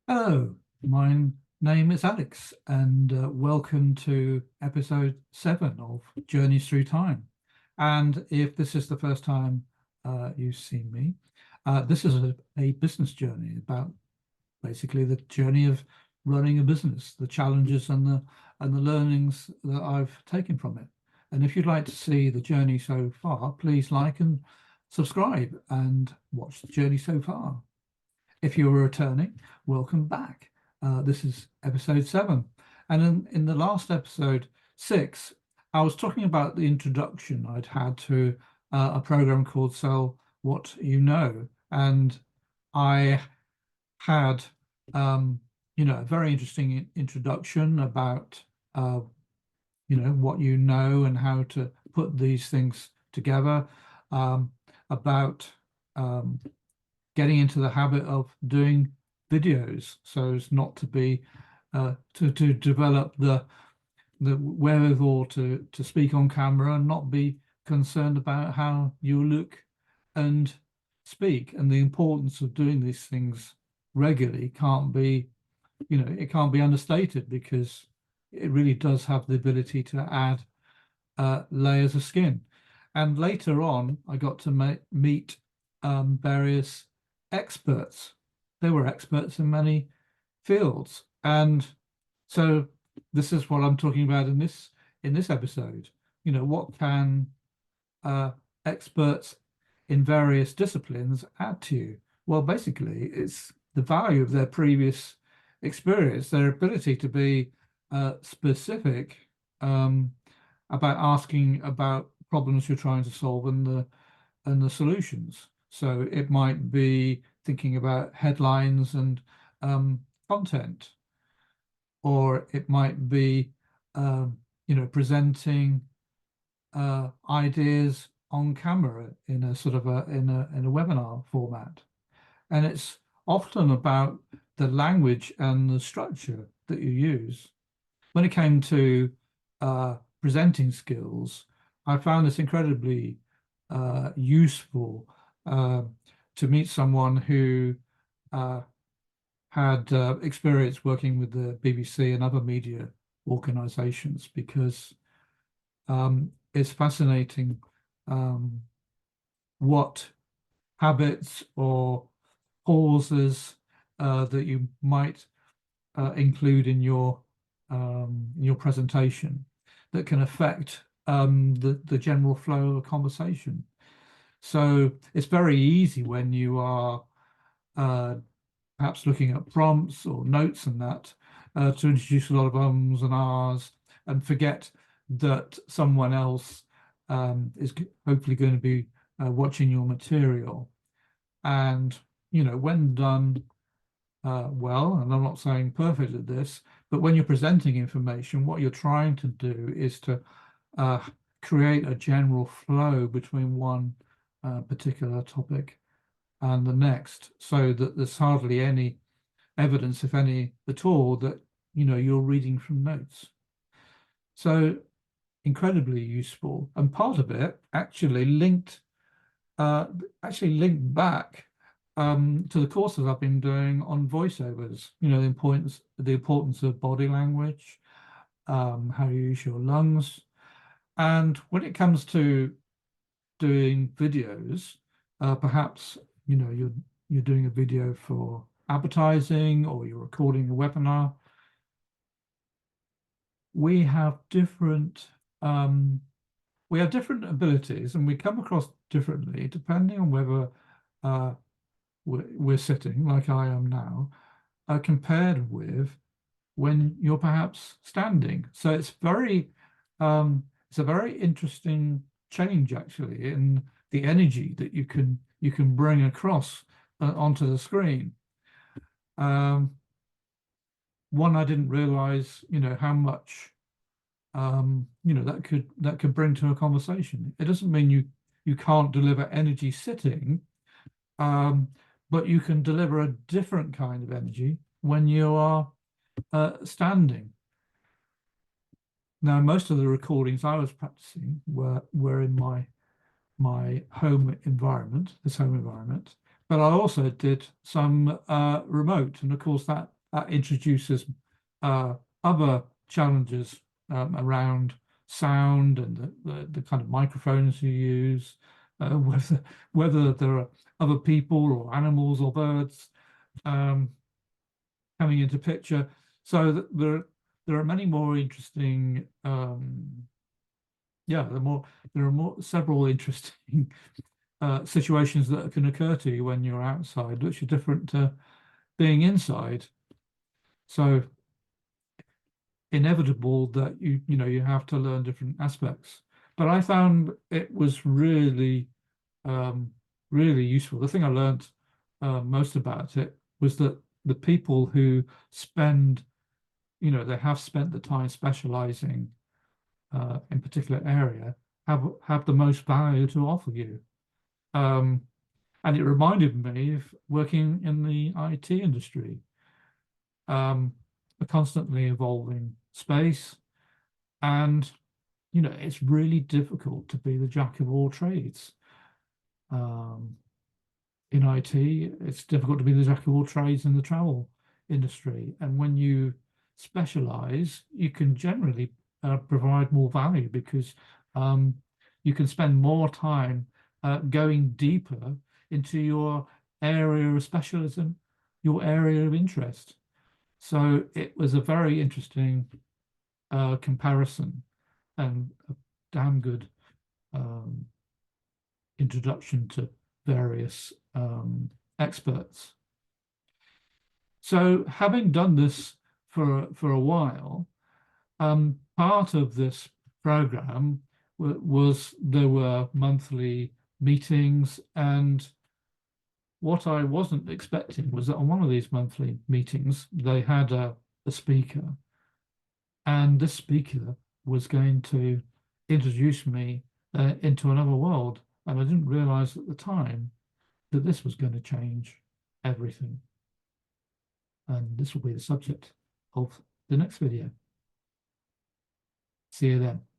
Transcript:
Hello, my name is Alex, and welcome to episode 7 of Journeys Through Time. And if this is the first time you've seen me, this is a business journey about basically the journey of running a business, the challenges and the learnings that I've taken from it. And if you'd like to see the journey so far, please like and subscribe and watch the journey so far. If you're returning, welcome back. This is episode 7. And in the last episode 6, I was talking about the introduction I'd had to a program called Sell What You Know. And I had, a very interesting introduction about, what you know and how to put these things together, about getting into the habit of doing videos so as not to be to develop the wherewithal to speak on camera and not be concerned about how you look and speak, and the importance of doing these things regularly can't be, it can't be understated, because it really does have the ability to add layers of skin. And later on, I got to meet various experts. They were experts in many fields, and so this is what I'm talking about in this episode. What can uh, experts in various disciplines add to you? Well, basically, it's the value of their previous experience, their ability to be specific um, about asking about problems you're trying to solve and the solutions. So it might be thinking about headlines and content, or it might be presenting ideas on camera in a sort of a webinar format. And it's often about the language and the structure that you use. When it came to presenting skills, I found this incredibly useful uh, to meet someone who uh, had experience working with the BBC and other media organizations, because it's fascinating um, what habits or pauses that you might include in your presentation that can affect the general flow of a conversation. So it's very easy when you are uh, perhaps looking at prompts or notes and that to introduce a lot of ums and ahs and forget that someone else is hopefully going to be watching your material. And, when done well, and I'm not saying perfect at this, but when you're presenting information, what you're trying to do is to uh, create a general flow between one particular topic and the next, so that there's hardly any evidence, if any at all, that you're reading from notes. So incredibly useful, and part of it uh, actually linked back to the courses I've been doing on voiceovers. The importance of body language, how you use your lungs, and when it comes to doing videos, perhaps you're doing a video for advertising, or you're recording a webinar. We have different um, we have different abilities, and we come across differently depending on whether uh, we're sitting like I am now, compared with when you're perhaps standing. So it's a very interesting change, actually, in the energy that you can bring across onto the screen. Um, One, I didn't realize, how much that could bring to a conversation. It doesn't mean you can't deliver energy sitting, um, but you can deliver a different kind of energy when you are standing. Now, most of the recordings I was practicing were in my home environment, this home environment, but I also did some remote, and of course that introduces other challenges around sound and the kind of microphones you use, whether there are other people or animals or birds um, coming into picture. So there are many more interesting yeah, there are more several interesting situations that can occur to you when you're outside, which are different to being inside. So inevitable that you have to learn different aspects. But I found it was um, really useful. The thing I learned most about it was that the people who spend, they have spent the time specializing in particular area have the most value to offer you. Um, and it reminded me of working in the IT industry, a constantly evolving space. And, it's really difficult to be the jack of all trades. Um, in IT, it's difficult to be the jack of all trades in the travel industry. And when you specialize, you can generally provide more value because um, you can spend more time going deeper into your area of specialism, your area of interest. So it was a very interesting comparison and a damn good um, introduction to various experts. So having done this for a while, part of this program was there were monthly meetings, and what I wasn't expecting was that on one of these monthly meetings they had a speaker, and this speaker was going to introduce me into another world, and I didn't realize at the time that this was going to change everything. And this will be the subject of the next video. See you then.